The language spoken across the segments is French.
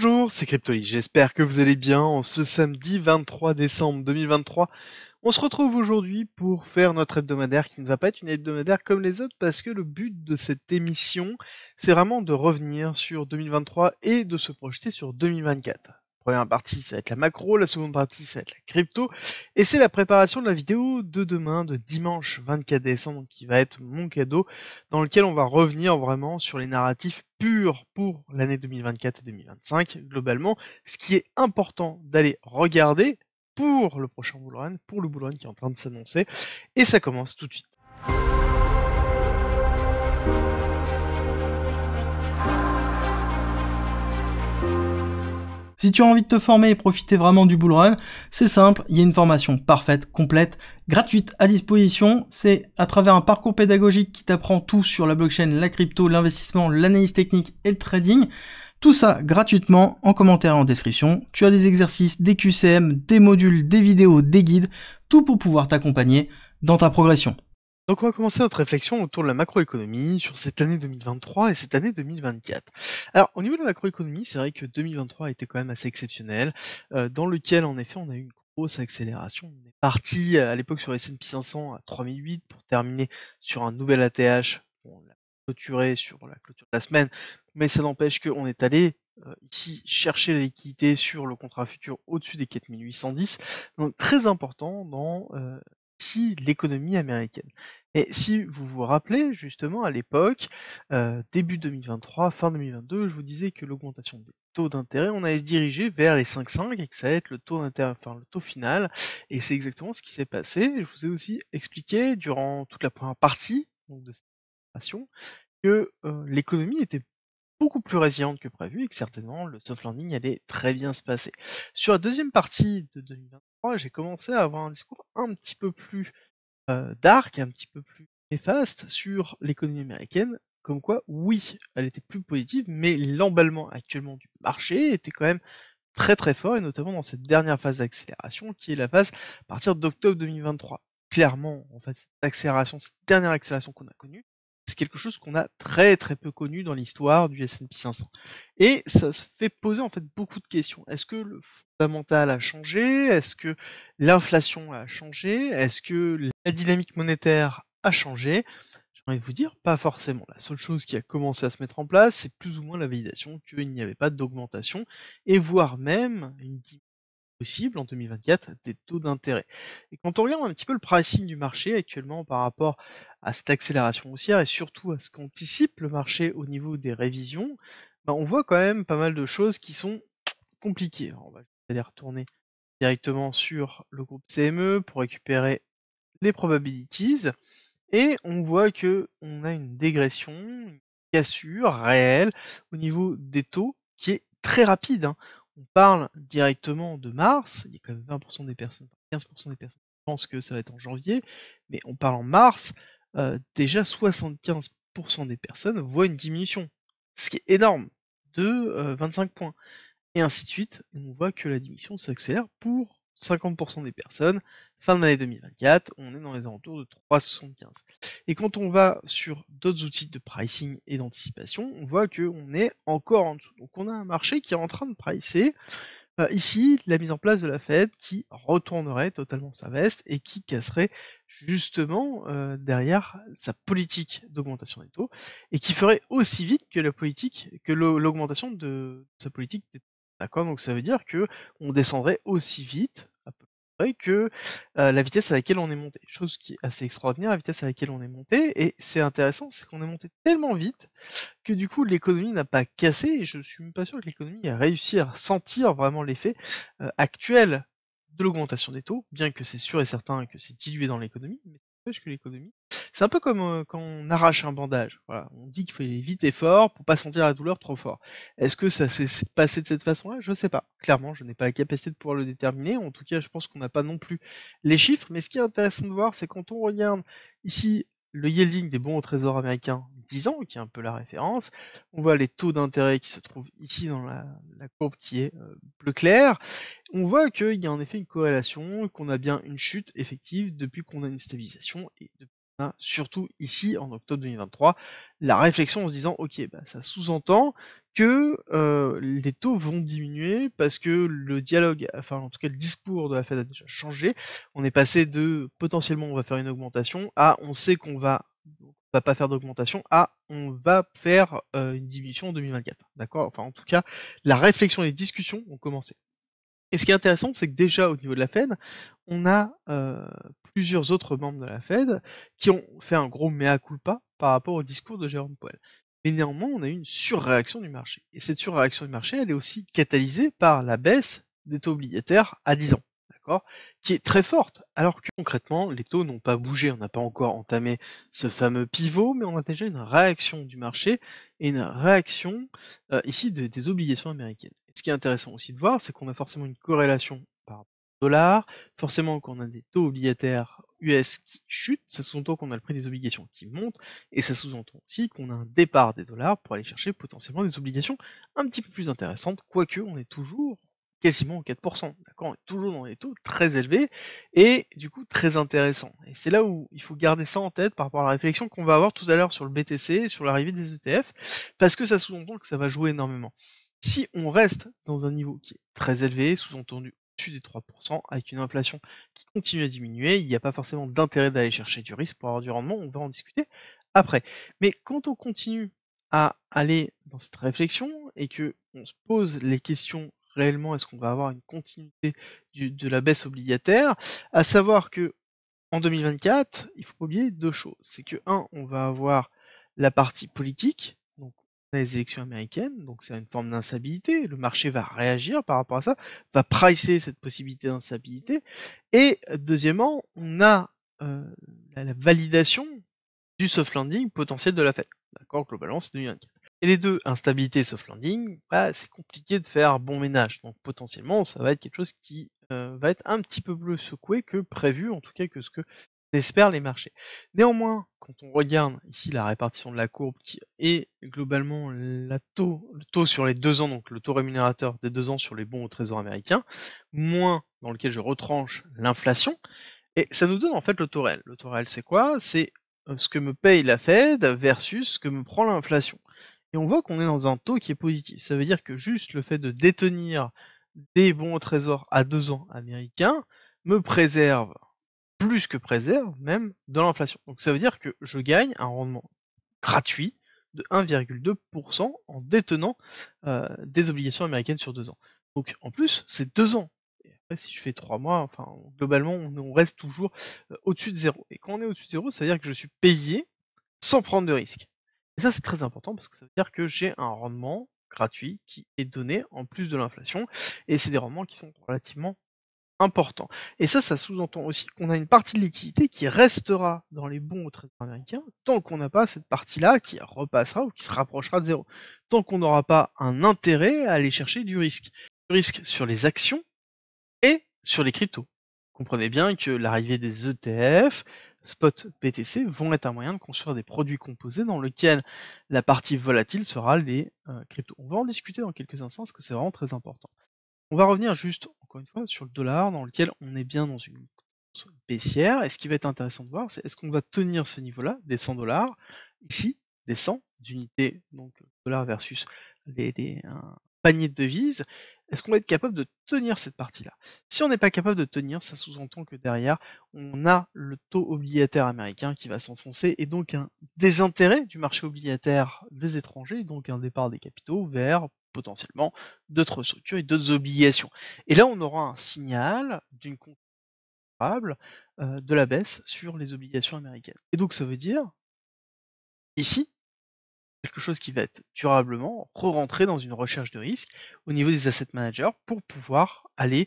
Bonjour, c'est Cryptoly, j'espère que vous allez bien en ce samedi 23 décembre 2023. On se retrouve aujourd'hui pour faire notre hebdomadaire qui ne va pas être une hebdomadaire comme les autres parce que le but de cette émission, c'est vraiment de revenir sur 2023 et de se projeter sur 2024. La première partie, ça va être la macro, la seconde partie, ça va être la crypto, et c'est la préparation de la vidéo de demain, de dimanche 24 décembre, qui va être mon cadeau, dans lequel on va revenir vraiment sur les narratifs purs pour l'année 2024 et 2025, globalement, ce qui est important d'aller regarder pour le prochain bull run, pour le bull run qui est en train de s'annoncer, et ça commence tout de suite. Si tu as envie de te former et profiter vraiment du bull run, c'est simple, il y a une formation parfaite, complète, gratuite à disposition. C'est à travers un parcours pédagogique qui t'apprend tout sur la blockchain, la crypto, l'investissement, l'analyse technique et le trading. Tout ça gratuitement en commentaire et en description. Tu as des exercices, des QCM, des modules, des vidéos, des guides, tout pour pouvoir t'accompagner dans ta progression. Donc on va commencer notre réflexion autour de la macroéconomie sur cette année 2023 et cette année 2024. Alors au niveau de la macroéconomie, c'est vrai que 2023 a été quand même assez exceptionnel, dans lequel en effet on a eu une grosse accélération. On est parti à l'époque sur S&P 500 à 3008 pour terminer sur un nouvel ATH. On l'a clôturé sur la clôture de la semaine, mais ça n'empêche qu'on est allé ici chercher la liquidité sur le contrat futur au-dessus des 4810. Donc très important dans ici l'économie américaine. Et si vous vous rappelez, justement, à l'époque, début 2023, fin 2022, je vous disais que l'augmentation des taux d'intérêt, on allait se diriger vers les 5,5 et que ça allait être le taux d'intérêt, enfin le taux final. Et c'est exactement ce qui s'est passé. Je vous ai aussi expliqué durant toute la première partie donc de cette présentation que l'économie était beaucoup plus résiliente que prévu et que certainement le soft landing allait très bien se passer. Sur la deuxième partie de 2023, j'ai commencé à avoir un discours un petit peu plus dark, un petit peu plus néfaste sur l'économie américaine, comme quoi, oui, elle était plus positive, mais l'emballement actuellement du marché était quand même très très fort, et notamment dans cette dernière phase d'accélération, qui est la phase à partir d'octobre 2023. Clairement, en fait, cette accélération, cette dernière accélération qu'on a connue, c'est quelque chose qu'on a très très peu connu dans l'histoire du S&P 500. Et ça se fait poser en fait beaucoup de questions. Est-ce que le fondamental a changé? Est-ce que l'inflation a changé? Est-ce que la dynamique monétaire a changé? J'ai envie de vous dire, pas forcément. La seule chose qui a commencé à se mettre en place, c'est plus ou moins la validation qu'il n'y avait pas d'augmentation, et voire même une diminution possible en 2024 des taux d'intérêt. Et quand on regarde un petit peu le pricing du marché actuellement par rapport à cette accélération haussière et surtout à ce qu'anticipe le marché au niveau des révisions, ben on voit quand même pas mal de choses qui sont compliquées. Alors on va aller retourner directement sur le groupe CME pour récupérer les probabilities, et on voit que on a une dégression, une cassure réelle au niveau des taux qui est très rapide, hein. On parle directement de mars, il y a quand même 20% des personnes, 15% des personnes qui pensent que ça va être en janvier, mais on parle en mars, déjà 75% des personnes voient une diminution, ce qui est énorme, de 25 points. Et ainsi de suite, on voit que la diminution s'accélère pour 50% des personnes. Fin de l'année 2024, on est dans les alentours de 3,75. Et quand on va sur d'autres outils de pricing et d'anticipation, on voit qu'on est encore en dessous. Donc on a un marché qui est en train de pricer ici la mise en place de la Fed qui retournerait totalement sa veste et qui casserait justement derrière sa politique d'augmentation des taux, et qui ferait aussi vite que la politique, que l'augmentation de sa politique des taux. D'accord, donc ça veut dire que on descendrait aussi vite à peu près que la vitesse à laquelle on est monté. Chose qui est assez extraordinaire, la vitesse à laquelle on est monté, et c'est intéressant, c'est qu'on est monté tellement vite que du coup l'économie n'a pas cassé, et je suis même pas sûr que l'économie a réussi à sentir vraiment l'effet actuel de l'augmentation des taux, bien que c'est sûr et certain que c'est dilué dans l'économie, mais ça n'empêche que l'économie, c'est un peu comme quand on arrache un bandage. Voilà, on dit qu'il faut aller vite et fort pour pas sentir la douleur trop fort. Est-ce que ça s'est passé de cette façon-là? Je sais pas. Clairement, je n'ai pas la capacité de pouvoir le déterminer. En tout cas, je pense qu'on n'a pas non plus les chiffres. Mais ce qui est intéressant de voir, c'est quand on regarde ici le yielding des bons au trésor américains 10 ans, qui est un peu la référence. On voit les taux d'intérêt qui se trouvent ici dans la courbe qui est bleu clair. On voit qu'il y a en effet une corrélation, qu'on a bien une chute effective depuis qu'on a une stabilisation et depuis surtout ici en octobre 2023, la réflexion en se disant ok, ça sous-entend que les taux vont diminuer parce que le dialogue, enfin en tout cas le discours de la Fed a déjà changé. On est passé de potentiellement on va faire une augmentation à on sait qu'on va pas faire d'augmentation à on va faire une diminution en 2024. D'accord. Enfin en tout cas la réflexion et les discussions ont commencé. Et ce qui est intéressant, c'est que déjà au niveau de la Fed, on a plusieurs autres membres de la Fed qui ont fait un gros mea culpa par rapport au discours de Jérôme Powell. Mais néanmoins, on a eu une surréaction du marché. Et cette surréaction du marché, elle est aussi catalysée par la baisse des taux obligataires à 10 ans, d'accord, qui est très forte. Alors que concrètement, les taux n'ont pas bougé. On n'a pas encore entamé ce fameux pivot, mais on a déjà une réaction du marché et une réaction ici des obligations américaines. Ce qui est intéressant aussi de voir, c'est qu'on a forcément une corrélation par rapport au dollar. Forcément, quand on a des taux obligataires US qui chutent, ça sous-entend qu'on a le prix des obligations qui monte, et ça sous-entend aussi qu'on a un départ des dollars pour aller chercher potentiellement des obligations un petit peu plus intéressantes, quoique on est toujours quasiment 4%, d'accord, on est toujours dans des taux très élevés, et du coup très intéressants. Et c'est là où il faut garder ça en tête par rapport à la réflexion qu'on va avoir tout à l'heure sur le BTC, sur l'arrivée des ETF, parce que ça sous-entend que ça va jouer énormément. Si on reste dans un niveau qui est très élevé, sous-entendu au-dessus des 3%, avec une inflation qui continue à diminuer, il n'y a pas forcément d'intérêt d'aller chercher du risque pour avoir du rendement, on va en discuter après. Mais quand on continue à aller dans cette réflexion et que on se pose les questions réellement, est-ce qu'on va avoir une continuité de la baisse obligataire, à savoir que en 2024, il faut pas oublier deux choses. C'est que, on va avoir la partie politique, donc on a les élections américaines, donc c'est une forme d'instabilité. Le marché va réagir par rapport à ça, va pricer cette possibilité d'instabilité. Et deuxièmement, on a la validation du soft landing potentiel de la Fed. D'accord, globalement, c'est 2024. Et les deux, instabilité et soft landing, c'est compliqué de faire bon ménage. Donc potentiellement, ça va être quelque chose qui va être un petit peu plus secoué que prévu, en tout cas que ce que espèrent les marchés. Néanmoins, quand on regarde ici la répartition de la courbe qui est globalement le taux sur les 2 ans, donc le taux rémunérateur des 2 ans sur les bons au trésor américain, moins dans lequel je retranche l'inflation, et ça nous donne en fait le taux réel. Le taux réel, c'est quoi? C'est ce que me paye la Fed versus ce que me prend l'inflation. Et on voit qu'on est dans un taux qui est positif. Ça veut dire que juste le fait de détenir des bons au trésor à 2 ans américains me préserve, plus que préserve même, de l'inflation. Donc ça veut dire que je gagne un rendement gratuit de 1,2% en détenant des obligations américaines sur 2 ans. Donc en plus, c'est 2 ans. Et après, si je fais 3 mois, enfin globalement, on reste toujours au-dessus de zéro. Et quand on est au-dessus de zéro, ça veut dire que je suis payé sans prendre de risque. Et ça, c'est très important parce que ça veut dire que j'ai un rendement gratuit qui est donné en plus de l'inflation. Et c'est des rendements qui sont relativement importants. Et ça sous-entend aussi qu'on a une partie de liquidité qui restera dans les bons au trésor américain tant qu'on n'a pas cette partie-là qui repassera ou qui se rapprochera de zéro. Tant qu'on n'aura pas un intérêt à aller chercher du risque. Du risque sur les actions et sur les cryptos. Comprenez bien que l'arrivée des ETF, spot BTC, vont être un moyen de construire des produits composés dans lesquels la partie volatile sera les cryptos. On va en discuter dans quelques instants parce que c'est vraiment très important. On va revenir juste, encore une fois, sur le dollar dans lequel on est bien dans une tendance baissière. Et ce qui va être intéressant de voir, c'est est-ce qu'on va tenir ce niveau-là, des 100 dollars, ici, des 100 d'unités, donc dollar versus un panier de devises, est-ce qu'on va être capable de tenir cette partie-là? Si on n'est pas capable de tenir, ça sous-entend que derrière, on a le taux obligataire américain qui va s'enfoncer et donc un désintérêt du marché obligataire des étrangers, donc un départ des capitaux vers potentiellement d'autres structures et d'autres obligations. Et là, on aura un signal d'une considérable de la baisse sur les obligations américaines. Et donc, ça veut dire, ici, quelque chose qui va être durablement re-rentrer dans une recherche de risque au niveau des asset managers pour pouvoir aller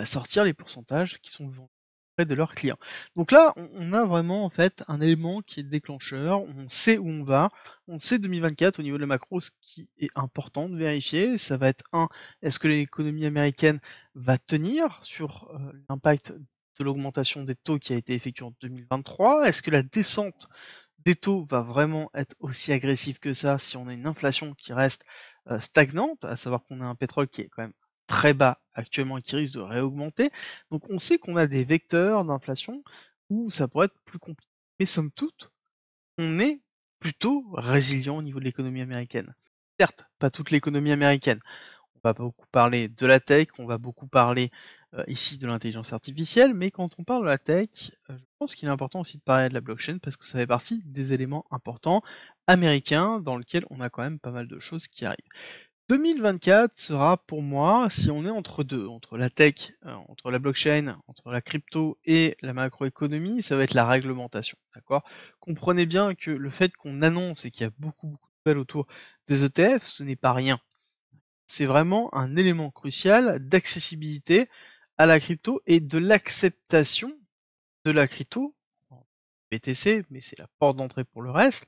sortir les pourcentages qui sont vendus auprès de leurs clients. Donc là, on a vraiment en fait un élément qui est déclencheur, on sait où on va, on sait 2024 au niveau de la macro, ce qui est important de vérifier, ça va être est-ce que l'économie américaine va tenir sur l'impact de l'augmentation des taux qui a été effectuée en 2023? Est-ce que la descente des taux va vraiment être aussi agressif que ça si on a une inflation qui reste stagnante, à savoir qu'on a un pétrole qui est quand même très bas actuellement et qui risque de réaugmenter. Donc on sait qu'on a des vecteurs d'inflation où ça pourrait être plus compliqué. mais somme toute, on est plutôt résilient au niveau de l'économie américaine. Certes, pas toute l'économie américaine. On va beaucoup parler de la tech, on va beaucoup parler ici de l'intelligence artificielle, mais quand on parle de la tech, je pense qu'il est important aussi de parler de la blockchain parce que ça fait partie des éléments importants américains dans lesquels on a quand même pas mal de choses qui arrivent. 2024 sera pour moi, si on est entre deux, entre la tech, entre la blockchain, entre la crypto et la macroéconomie, ça va être la réglementation, d'accord? Comprenez bien que le fait qu'on annonce et qu'il y a beaucoup de nouvelles autour des ETF, ce n'est pas rien. C'est vraiment un élément crucial d'accessibilité à la crypto et de l'acceptation de la crypto, BTC, mais c'est la porte d'entrée pour le reste,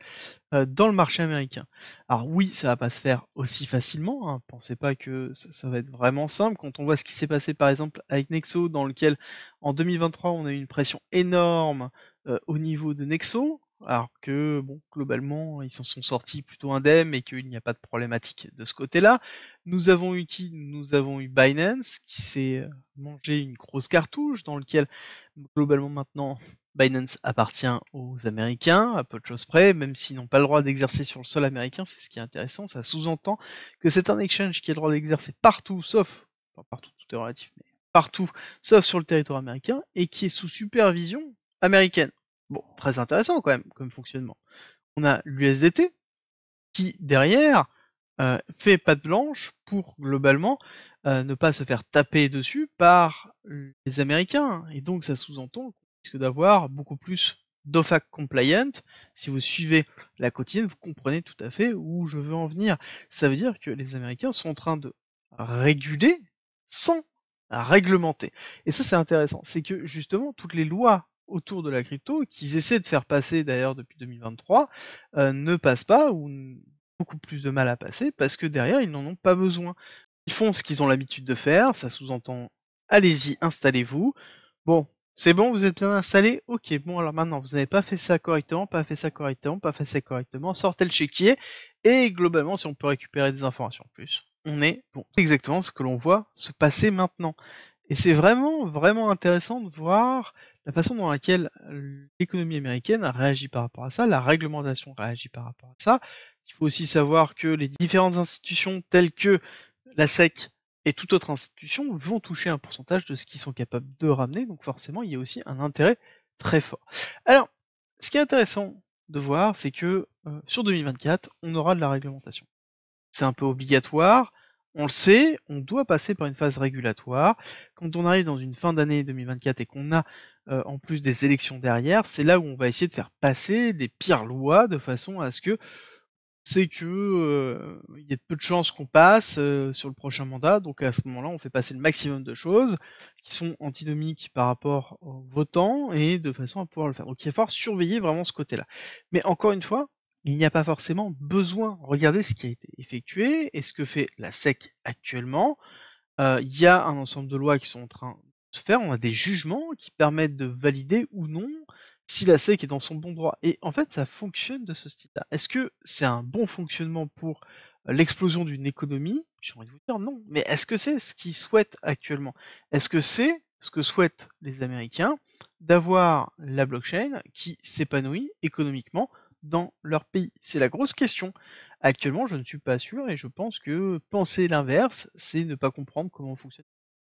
dans le marché américain. Alors oui, ça va pas se faire aussi facilement, hein. Pensez pas que ça va être vraiment simple. Quand on voit ce qui s'est passé par exemple avec Nexo, dans lequel en 2023 on a eu une pression énorme au niveau de Nexo, alors que bon, globalement ils s'en sont sortis plutôt indemnes et qu'il n'y a pas de problématique de ce côté-là. Nous avons eu qui? Nous avons eu Binance qui s'est mangé une grosse cartouche dans lequel globalement maintenant Binance appartient aux Américains, à peu de choses près, même s'ils n'ont pas le droit d'exercer sur le sol américain, c'est ce qui est intéressant, ça sous-entend que c'est un exchange qui a le droit d'exercer partout, sauf, enfin partout, tout est relatif, mais partout, sauf sur le territoire américain, et qui est sous supervision américaine. Bon, très intéressant quand même, comme fonctionnement. On a l'USDT, qui derrière fait patte blanche pour globalement ne pas se faire taper dessus par les Américains. Et donc ça sous-entend qu'on risque d'avoir beaucoup plus d'OFAC compliant. Si vous suivez la quotidienne, vous comprenez tout à fait où je veux en venir. Ça veut dire que les Américains sont en train de réguler sans réglementer. Et ça c'est intéressant. C'est que justement toutes les lois autour de la crypto, qu'ils essaient de faire passer d'ailleurs depuis 2023, ne passent pas ou beaucoup plus de mal à passer parce que derrière ils n'en ont pas besoin. Ils font ce qu'ils ont l'habitude de faire, ça sous-entend allez-y, installez-vous. Bon, c'est bon, vous êtes bien installé? Ok, bon alors maintenant vous n'avez pas fait ça correctement, pas fait ça correctement, pas fait ça correctement, sortez le chéquier et globalement si on peut récupérer des informations en plus, on est bon. C'est exactement ce que l'on voit se passer maintenant. Et c'est vraiment, vraiment intéressant de voir la façon dans laquelle l'économie américaine a réagi par rapport à ça, la réglementation réagit par rapport à ça. Il faut aussi savoir que les différentes institutions telles que la SEC et toute autre institution vont toucher un pourcentage de ce qu'ils sont capables de ramener, donc forcément il y a aussi un intérêt très fort. Alors, ce qui est intéressant de voir, c'est que sur 2024, on aura de la réglementation. C'est un peu obligatoire, on le sait, on doit passer par une phase régulatoire. Quand on arrive dans une fin d'année 2024 et qu'on a en plus des élections derrière, c'est là où on va essayer de faire passer les pires lois de façon à ce que c'est que il y a peu de chances qu'on passe sur le prochain mandat. Donc à ce moment-là, on fait passer le maximum de choses qui sont antinomiques par rapport aux votants et de façon à pouvoir le faire. Donc il va falloir surveiller vraiment ce côté-là. Mais encore une fois, il n'y a pas forcément besoin. Regardez ce qui a été effectué et ce que fait la SEC actuellement. Il y a un ensemble de lois qui sont en train de se faire. On a des jugements qui permettent de valider ou non si la SEC est dans son bon droit. Et en fait, ça fonctionne de ce style-là. Est-ce que c'est un bon fonctionnement pour l'explosion d'une économie? J'ai envie de vous dire non. Mais est-ce que c'est ce qu'ils souhaitent actuellement? Est-ce que c'est ce que souhaitent les Américains d'avoir la blockchain qui s'épanouit économiquement dans leur pays? C'est la grosse question. Actuellement, je ne suis pas sûr et je pense que penser l'inverse, c'est ne pas comprendre comment fonctionne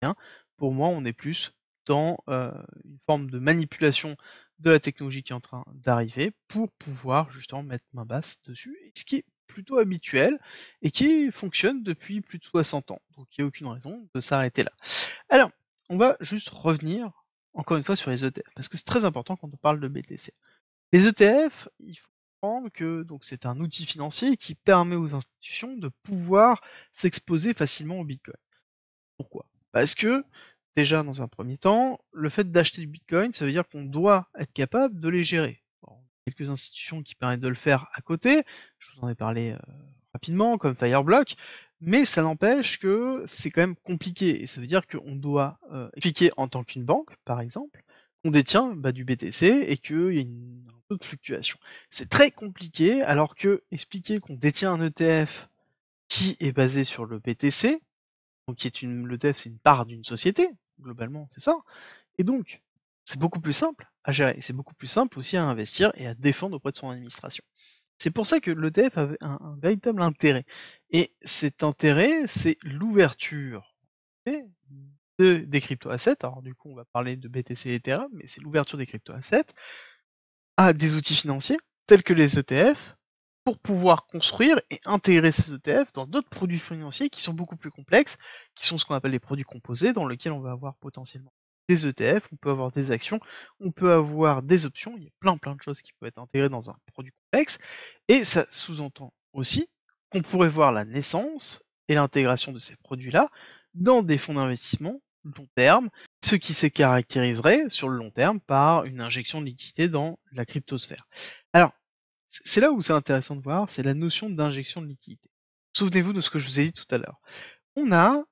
bien. Pour moi, on est plus dans une forme de manipulation de la technologie qui est en train d'arriver pour pouvoir justement mettre main basse dessus, et ce qui est plutôt habituel et qui fonctionne depuis plus de 60 ans. Donc il n'y a aucune raison de s'arrêter là. Alors, on va juste revenir encore une fois sur les ETF, parce que c'est très important quand on parle de BTC. Les ETF, il faut comprendre que donc c'est un outil financier qui permet aux institutions de pouvoir s'exposer facilement au Bitcoin. Pourquoi? Parce que, déjà dans un premier temps, le fait d'acheter du Bitcoin, ça veut dire qu'on doit être capable de les gérer. Bon, quelques institutions qui permettent de le faire à côté, je vous en ai parlé rapidement, comme Fireblock, mais ça n'empêche que c'est quand même compliqué, et ça veut dire qu'on doit expliquer en tant qu'une banque, par exemple, qu'on détient du BTC et qu'il y a un peu de fluctuation. C'est très compliqué, alors que expliquer qu'on détient un ETF qui est basé sur le BTC, donc qui est l'ETF, c'est une part d'une société, globalement, c'est ça. Et donc, c'est beaucoup plus simple à gérer, c'est beaucoup plus simple aussi à investir et à défendre auprès de son administration. C'est pour ça que l'ETF avait un véritable intérêt. Et cet intérêt, c'est l'ouverture des crypto-assets. Alors du coup, on va parler de BTC et Ethereum, mais c'est l'ouverture des crypto-assets à des outils financiers tels que les ETF pour pouvoir construire et intégrer ces ETF dans d'autres produits financiers qui sont beaucoup plus complexes, qui sont ce qu'on appelle les produits composés, dans lesquels on va avoir potentiellement des ETF, on peut avoir des actions, on peut avoir des options, il y a plein de choses qui peuvent être intégrées dans un produit complexe, et ça sous-entend aussi qu'on pourrait voir la naissance et l'intégration de ces produits-là dans des fonds d'investissement long terme, ce qui se caractériserait sur le long terme par une injection de liquidité dans la cryptosphère. Alors, c'est là où c'est intéressant de voir, c'est la notion d'injection de liquidité. Souvenez-vous de ce que je vous ai dit tout à l'heure. On a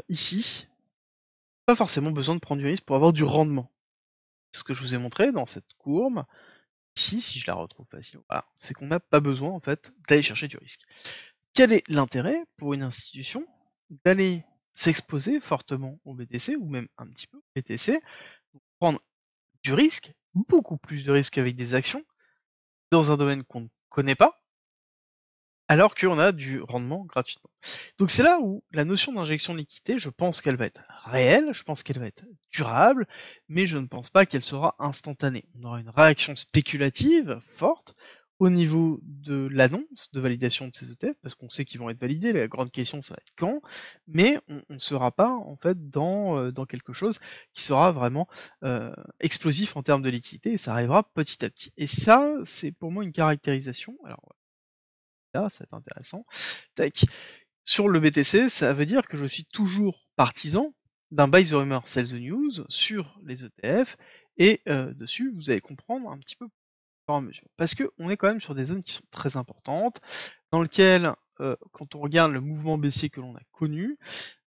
ici pas forcément besoin de prendre du risque pour avoir du rendement. C'est ce que je vous ai montré dans cette courbe. Ici, si je la retrouve facilement, voilà, c'est qu'on n'a pas besoin en fait d'aller chercher du risque. Quel est l'intérêt pour une institution d'aller s'exposer fortement au BTC ou même un petit peu au BTC, prendre du risque, beaucoup plus de risque avec des actions, dans un domaine qu'on ne connaît pas, alors qu'on a du rendement gratuitement. Donc c'est là où la notion d'injection de liquidité, je pense qu'elle va être réelle, je pense qu'elle va être durable, mais je ne pense pas qu'elle sera instantanée. On aura une réaction spéculative forte au niveau de l'annonce de validation de ces ETF, parce qu'on sait qu'ils vont être validés, la grande question ça va être quand, mais on ne sera pas en fait dans quelque chose qui sera vraiment explosif en termes de liquidité, et ça arrivera petit à petit. Et ça, c'est pour moi une caractérisation. Alors là, ça va être intéressant. Tac. Sur le BTC, ça veut dire que je suis toujours partisan d'un buy the rumor, sell the news sur les ETF, et dessus, vous allez comprendre un petit peu au fur et à mesure. Parce qu'on est quand même sur des zones qui sont très importantes, dans lesquelles, quand on regarde le mouvement baissier que l'on a connu,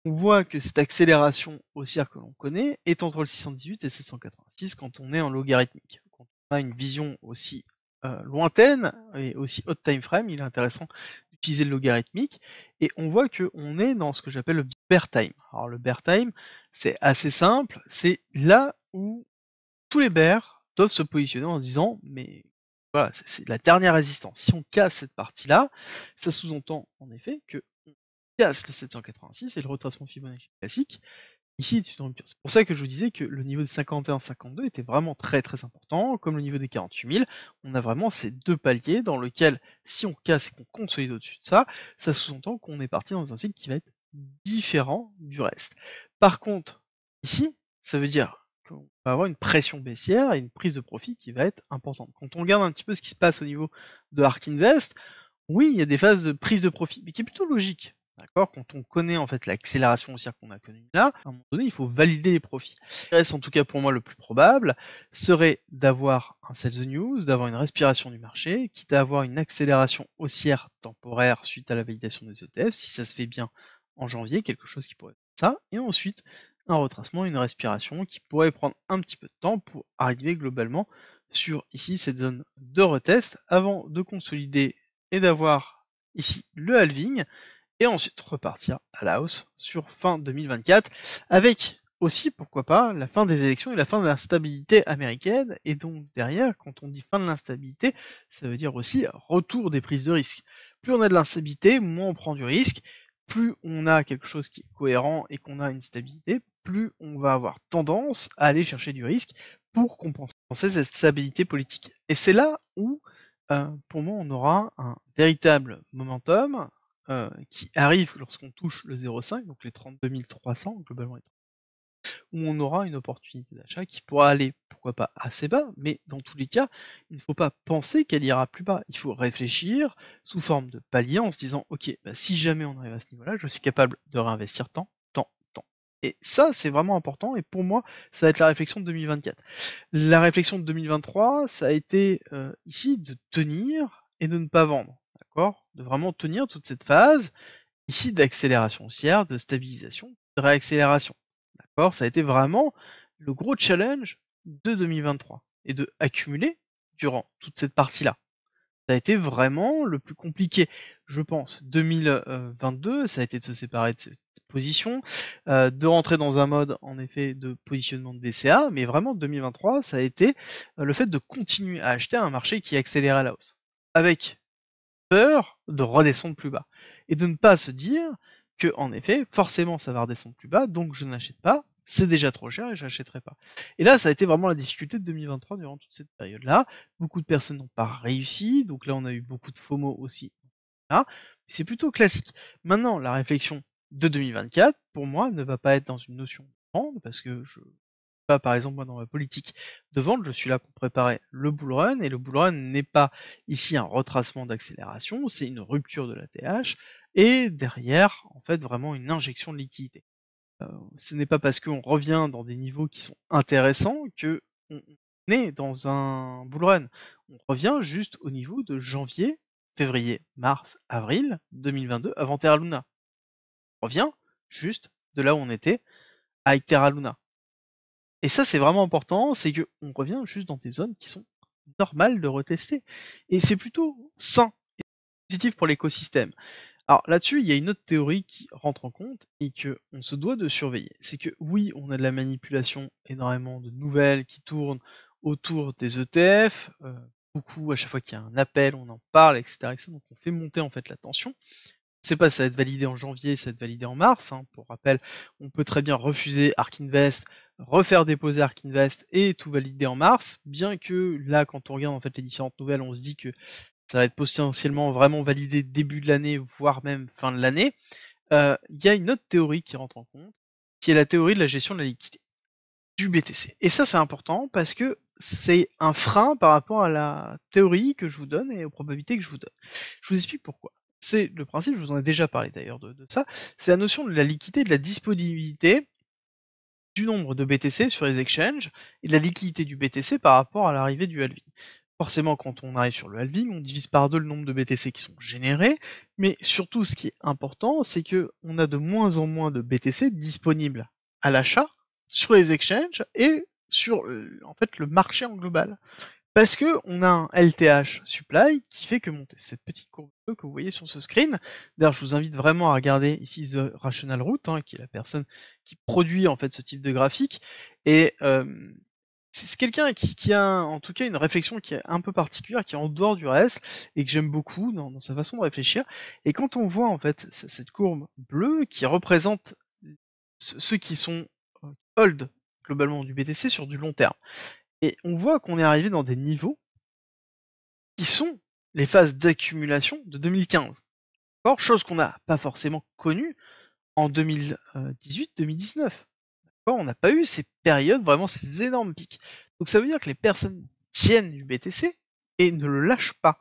on voit que cette accélération haussière que l'on connaît est entre le 618 et le 786 quand on est en logarithmique. Quand on a une vision aussi lointaine et aussi haute time frame, il est intéressant d'utiliser le logarithmique, et on voit qu'on est dans ce que j'appelle le bear time. Alors le bear time, c'est assez simple, c'est là où tous les bears doivent se positionner en se disant, mais voilà, c'est la dernière résistance. Si on casse cette partie-là, ça sous-entend en effet que on casse le 786 et le retracement Fibonacci classique. Ici, c'est une rupture. C'est pour ça que je vous disais que le niveau de 51-52 était vraiment très important, comme le niveau des 48 000. On a vraiment ces deux paliers dans lesquels, si on casse et qu'on consolide au-dessus de ça, ça sous-entend qu'on est parti dans un cycle qui va être différent du reste. Par contre, ici, ça veut dire qu'on va avoir une pression baissière et une prise de profit qui va être importante. Quand on regarde un petit peu ce qui se passe au niveau de Ark Invest, oui, il y a des phases de prise de profit, mais qui est plutôt logique. D'accord, quand on connaît en fait l'accélération haussière qu'on a connue là, à un moment donné, il faut valider les profits. Ce qui reste en tout cas pour moi le plus probable serait d'avoir un sell the news, d'avoir une respiration du marché, quitte à avoir une accélération haussière temporaire suite à la validation des ETF, si ça se fait bien en janvier, quelque chose qui pourrait faire ça, et ensuite un retracement, une respiration qui pourrait prendre un petit peu de temps pour arriver globalement sur ici cette zone de retest avant de consolider et d'avoir ici le halving, et ensuite repartir à la hausse sur fin 2024, avec aussi, pourquoi pas, la fin des élections et la fin de l'instabilité américaine, et donc derrière, quand on dit fin de l'instabilité, ça veut dire aussi retour des prises de risque. Plus on a de l'instabilité, moins on prend du risque, plus on a quelque chose qui est cohérent et qu'on a une stabilité, plus on va avoir tendance à aller chercher du risque pour compenser cette stabilité politique. Et c'est là où, pour moi, on aura un véritable momentum qui arrive lorsqu'on touche le 0,5, donc les 32 300 globalement, où on aura une opportunité d'achat qui pourra aller, pourquoi pas, assez bas, mais dans tous les cas, il ne faut pas penser qu'elle ira plus bas. Il faut réfléchir sous forme de palier en se disant, ok, bah, si jamais on arrive à ce niveau-là, je suis capable de réinvestir tant. Et ça, c'est vraiment important, et pour moi, ça va être la réflexion de 2024. La réflexion de 2023, ça a été ici de tenir et de ne pas vendre, d'accord? De vraiment tenir toute cette phase, ici d'accélération haussière, de stabilisation, de réaccélération, d'accord? Ça a été vraiment le gros challenge de 2023, et de accumuler durant toute cette partie-là. Ça a été vraiment le plus compliqué, je pense. 2022, ça a été de se séparer de cette position, de rentrer dans un mode en effet de positionnement de DCA, mais vraiment 2023 ça a été le fait de continuer à acheter un marché qui accélère à la hausse, avec peur de redescendre plus bas, et de ne pas se dire que en effet forcément ça va redescendre plus bas, donc je n'achète pas, c'est déjà trop cher et je n'achèterai pas. Et là ça a été vraiment la difficulté de 2023 durant toute cette période-là. Beaucoup de personnes n'ont pas réussi, donc là on a eu beaucoup de FOMO aussi. Là, c'est plutôt classique. Maintenant, la réflexion de 2024, pour moi, ne va pas être dans une notion de vente, parce que je pas, par exemple, moi, dans ma politique de vente, je suis là pour préparer le bull run, et le bull run n'est pas ici un retracement d'accélération, c'est une rupture de la TH, et derrière, en fait, vraiment une injection de liquidité. Ce n'est pas parce qu'on revient dans des niveaux qui sont intéressants que on est dans un bull run. On revient juste au niveau de janvier, février, mars, avril 2022 avant Terra Luna. On revient juste de là où on était avec Terra Luna. Et ça, c'est vraiment important, c'est que on revient juste dans des zones qui sont normales de retester. Et c'est plutôt sain et positif pour l'écosystème. Alors là-dessus, il y a une autre théorie qui rentre en compte et que on se doit de surveiller. C'est que oui, on a de la manipulation, énormément de nouvelles qui tournent autour des ETF, beaucoup à chaque fois qu'il y a un appel, on en parle, etc., etc. Donc on fait monter en fait la tension. Je sais pas si ça va être validé en janvier, ça va être validé en mars. Hein. Pour rappel, on peut très bien refuser ARK Invest, refaire déposer ARK Invest et tout valider en mars. Bien que là, quand on regarde en fait les différentes nouvelles, on se dit que ça va être potentiellement vraiment validé début de l'année, voire même fin de l'année. Il y a une autre théorie qui rentre en compte, qui est la théorie de la gestion de la liquidité du BTC. Et ça, c'est important parce que c'est un frein par rapport à la théorie que je vous donne et aux probabilités que je vous donne. Je vous explique pourquoi. C'est le principe, je vous en ai déjà parlé d'ailleurs de ça, c'est la notion de la liquidité et de la disponibilité du nombre de BTC sur les exchanges et de la liquidité du BTC par rapport à l'arrivée du halving. Forcément, quand on arrive sur le halving, on divise par 2 le nombre de BTC qui sont générés, mais surtout ce qui est important, c'est que on a de moins en moins de BTC disponibles à l'achat sur les exchanges et sur en fait le marché en global. Parce que on a un LTH supply qui fait que monter cette petite courbe bleue que vous voyez sur ce screen. D'ailleurs, je vous invite vraiment à regarder ici The Rational Root, hein, qui est la personne qui produit en fait ce type de graphique. Et c'est quelqu'un qui a en tout cas une réflexion qui est un peu particulière, qui est en dehors du reste, et que j'aime beaucoup dans sa façon de réfléchir. Et quand on voit en fait cette courbe bleue qui représente ceux qui sont hold globalement du BTC sur du long terme, et on voit qu'on est arrivé dans des niveaux qui sont les phases d'accumulation de 2015. Or, chose qu'on n'a pas forcément connue en 2018-2019. On n'a pas eu ces périodes, vraiment ces énormes pics. Donc ça veut dire que les personnes tiennent du BTC et ne le lâchent pas.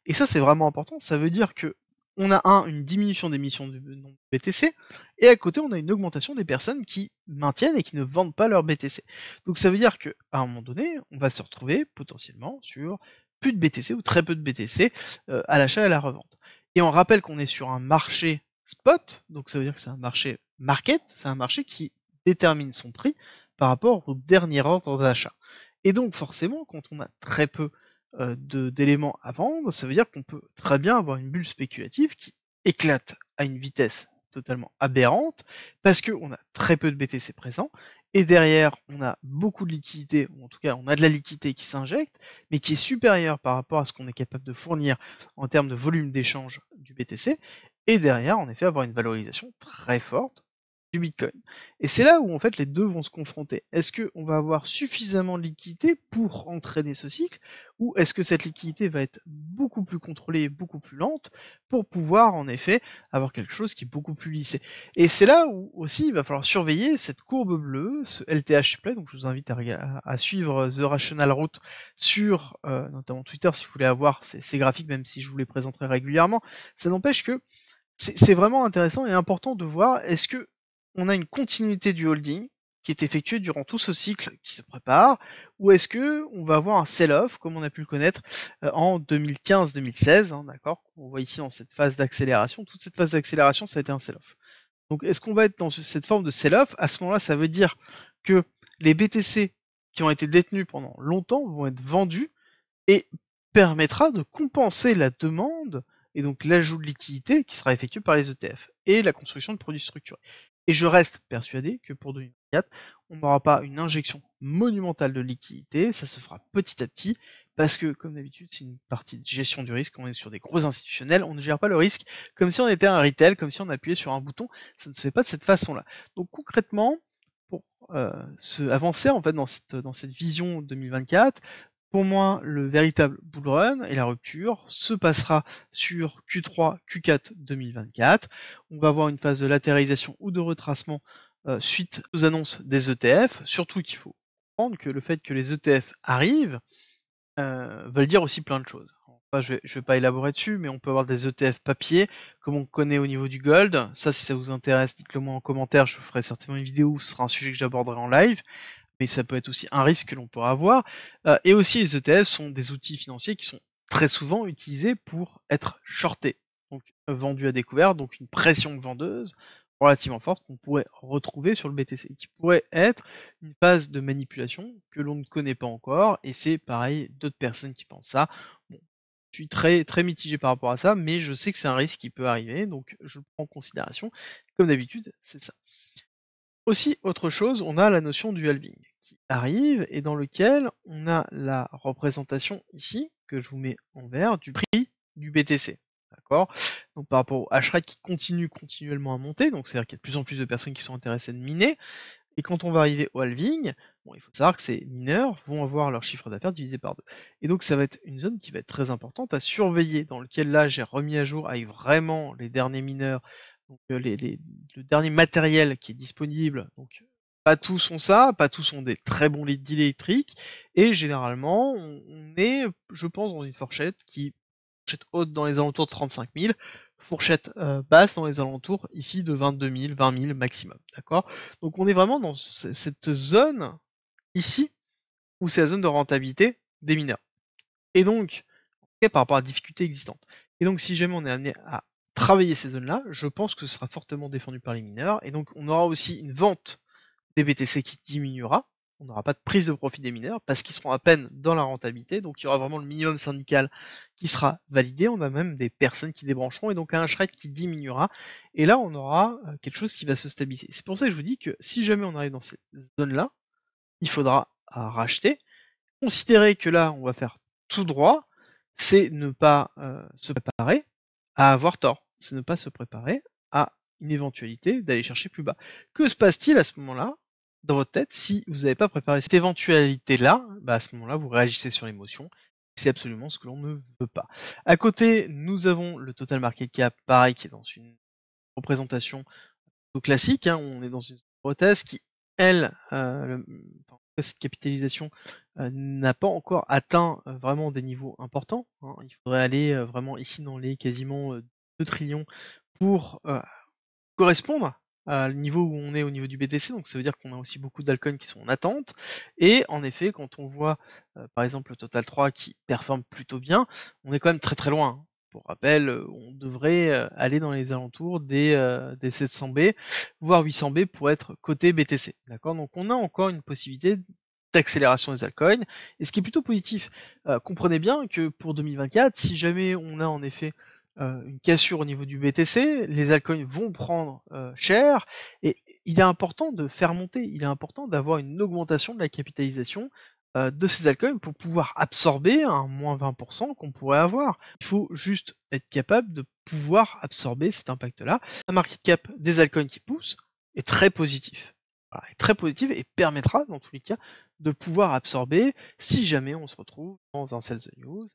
Et ça, c'est vraiment important. Ça veut dire que on a une diminution d'émissions du nombre de BTC, et à côté, on a une augmentation des personnes qui maintiennent et qui ne vendent pas leur BTC. Donc ça veut dire qu'à un moment donné, on va se retrouver potentiellement sur plus de BTC ou très peu de BTC à l'achat et à la revente. Et on rappelle qu'on est sur un marché spot, donc ça veut dire que c'est un marché market, c'est un marché qui détermine son prix par rapport au dernier ordre d'achat. Et donc forcément, quand on a très peu d'éléments à vendre, ça veut dire qu'on peut très bien avoir une bulle spéculative qui éclate à une vitesse totalement aberrante, parce qu'on a très peu de BTC présents, et derrière on a beaucoup de liquidité, ou en tout cas on a de la liquidité qui s'injecte, mais qui est supérieure par rapport à ce qu'on est capable de fournir en termes de volume d'échange du BTC, et derrière en effet avoir une valorisation très forte du Bitcoin. Et c'est là où en fait les deux vont se confronter. Est-ce qu'on va avoir suffisamment de liquidité pour entraîner ce cycle, ou est-ce que cette liquidité va être beaucoup plus contrôlée et beaucoup plus lente pour pouvoir en effet avoir quelque chose qui est beaucoup plus lissé. Et c'est là où aussi il va falloir surveiller cette courbe bleue, ce LTH supply. Donc je vous invite à suivre The Rational Root sur notamment Twitter si vous voulez avoir ces graphiques, même si je vous les présenterai régulièrement. Ça n'empêche que c'est vraiment intéressant et important de voir est-ce que on a une continuité du holding qui est effectuée durant tout ce cycle qui se prépare, ou est-ce que on va avoir un sell-off comme on a pu le connaître en 2015-2016, hein, d'accord. On voit ici dans cette phase d'accélération, toute cette phase d'accélération, ça a été un sell-off. Donc est-ce qu'on va être dans cette forme de sell-off? À ce moment-là, ça veut dire que les BTC qui ont été détenus pendant longtemps vont être vendus et permettra de compenser la demande et donc l'ajout de liquidité qui sera effectué par les ETF et la construction de produits structurés. Et je reste persuadé que pour 2024, on n'aura pas une injection monumentale de liquidité, ça se fera petit à petit, parce que, comme d'habitude, c'est une partie de gestion du risque, on est sur des gros institutionnels, on ne gère pas le risque comme si on était un retail, comme si on appuyait sur un bouton, ça ne se fait pas de cette façon-là. Donc concrètement, pour avancer en fait dans cette vision 2024, pour moi, le véritable bull run et la rupture se passera sur Q3, Q4 2024. On va avoir une phase de latéralisation ou de retracement suite aux annonces des ETF. Surtout qu'il faut comprendre que le fait que les ETF arrivent veulent dire aussi plein de choses. Enfin, je vais pas élaborer dessus, mais on peut avoir des ETF papier, comme on connaît au niveau du gold. Ça, si ça vous intéresse, dites-le moi en commentaire. Je ferai certainement une vidéo où ce sera un sujet que j'aborderai en live. Mais ça peut être aussi un risque que l'on pourra avoir. Et aussi, les ETF sont des outils financiers qui sont très souvent utilisés pour être shortés, donc vendus à découvert, donc une pression vendeuse relativement forte qu'on pourrait retrouver sur le BTC, qui pourrait être une phase de manipulation que l'on ne connaît pas encore, et c'est pareil d'autres personnes qui pensent ça. Bon, je suis très très mitigé par rapport à ça, mais je sais que c'est un risque qui peut arriver, donc je le prends en considération. Comme d'habitude, c'est ça. Aussi, autre chose, on a la notion du halving qui arrive et dans lequel on a la représentation ici, que je vous mets en vert, du prix du BTC. D'accord? Donc par rapport au hash rate qui continue continuellement à monter, donc c'est-à-dire qu'il y a de plus en plus de personnes qui sont intéressées de miner, et quand on va arriver au halving, bon, il faut savoir que ces mineurs vont avoir leur chiffre d'affaires divisé par 2. Et donc ça va être une zone qui va être très importante à surveiller, dans lequel là j'ai remis à jour avec vraiment les derniers mineurs, donc le dernier matériel qui est disponible. Donc pas tous ont ça, pas tous ont des très bons leads électriques, et généralement on est, je pense, dans une fourchette haute dans les alentours de 35 000, fourchette basse dans les alentours ici de 22 000, 20 000 maximum, d'accord? Donc on est vraiment dans cette zone ici où c'est la zone de rentabilité des mineurs. Et donc, par rapport à la difficulté existante. Et donc si jamais on est amené à travailler ces zones-là, je pense que ce sera fortement défendu par les mineurs, et donc on aura aussi une vente des BTC qui diminuera, on n'aura pas de prise de profit des mineurs parce qu'ils seront à peine dans la rentabilité, donc il y aura vraiment le minimum syndical qui sera validé, on a même des personnes qui débrancheront et donc un hash rate qui diminuera, et là on aura quelque chose qui va se stabiliser. C'est pour ça que je vous dis que si jamais on arrive dans cette zone-là, il faudra racheter. Considérer que là on va faire tout droit, c'est ne pas se préparer à avoir tort, c'est ne pas se préparer à une éventualité d'aller chercher plus bas. Que se passe-t-il à ce moment-là dans votre tête si vous n'avez pas préparé cette éventualité-là? Bah à ce moment-là, vous réagissez sur l'émotion. C'est absolument ce que l'on ne veut pas. À côté, nous avons le total market cap, pareil, qui est dans une représentation classique. Hein, on est dans une hypothèse qui, elle, cette capitalisation n'a pas encore atteint vraiment des niveaux importants. Hein. Il faudrait aller vraiment ici dans les quasiment 2 trillions pour correspondre à le niveau où on est au niveau du BTC, donc ça veut dire qu'on a aussi beaucoup d'altcoins qui sont en attente, et en effet, quand on voit par exemple le Total 3 qui performe plutôt bien, on est quand même très très loin. Hein. Pour rappel, on devrait aller dans les alentours des 700B, voire 800B pour être côté BTC. D'accord? Donc on a encore une possibilité d'accélération des altcoins, et ce qui est plutôt positif. Comprenez bien que pour 2024, si jamais on a en effet une cassure au niveau du BTC, les altcoins vont prendre cher, et il est important de faire monter, il est important d'avoir une augmentation de la capitalisation de ces altcoins pour pouvoir absorber un moins 20% qu'on pourrait avoir. Il faut juste être capable de pouvoir absorber cet impact-là. Un market cap des altcoins qui pousse est très positif. Voilà, est très positif et permettra dans tous les cas de pouvoir absorber si jamais on se retrouve dans un sell the news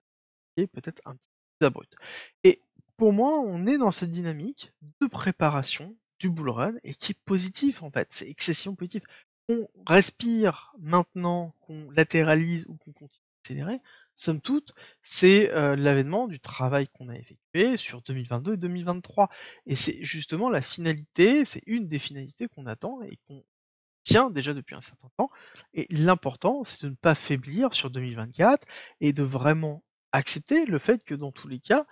et peut-être un petit peu plus abrupt. Et pour moi, on est dans cette dynamique de préparation du bull run et qui est positif en fait, c'est excessivement positif. On respire maintenant, qu'on latéralise ou qu'on continue d'accélérer, somme toute, c'est l'avènement du travail qu'on a effectué sur 2022 et 2023. Et c'est justement la finalité, c'est une des finalités qu'on attend et qu'on tient déjà depuis un certain temps. Et l'important, c'est de ne pas faiblir sur 2024 et de vraiment accepter le fait que dans tous les cas,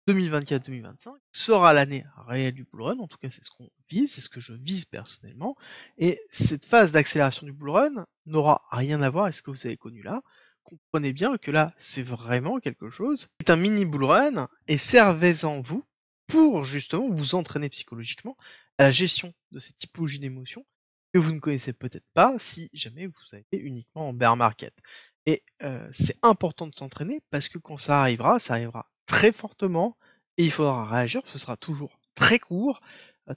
2024-2025 sera l'année réelle du bull run, en tout cas c'est ce qu'on vise, c'est ce que je vise personnellement, et cette phase d'accélération du bull run n'aura rien à voir avec ce que vous avez connu là. Comprenez bien que là c'est vraiment quelque chose, c'est un mini bull run, et servez-en vous pour justement vous entraîner psychologiquement à la gestion de ces typologies d'émotions que vous ne connaissez peut-être pas si jamais vous avez uniquement en bear market. Et c'est important de s'entraîner parce que quand ça arrivera très fortement et il faudra réagir, ce sera toujours très court,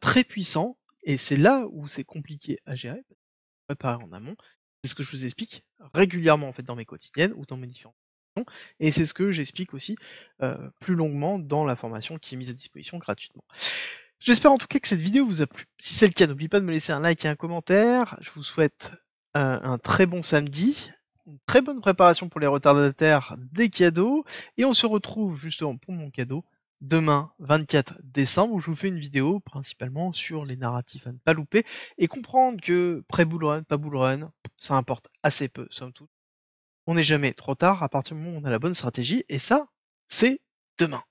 très puissant, et c'est là où c'est compliqué à gérer, préparer en amont. C'est ce que je vous explique régulièrement en fait dans mes quotidiennes ou dans mes différentes formations, et c'est ce que j'explique aussi plus longuement dans la formation qui est mise à disposition gratuitement. J'espère en tout cas que cette vidéo vous a plu. Si c'est le cas, n'oubliez pas de me laisser un like et un commentaire. Je vous souhaite un très bon samedi, une très bonne préparation pour les retardataires des cadeaux, et on se retrouve justement pour mon cadeau demain 24 décembre où je vous fais une vidéo principalement sur les narratifs à ne pas louper et comprendre que pré-bull run, pas bull run, ça importe assez peu somme toute. On n'est jamais trop tard à partir du moment où on a la bonne stratégie, et ça, c'est demain.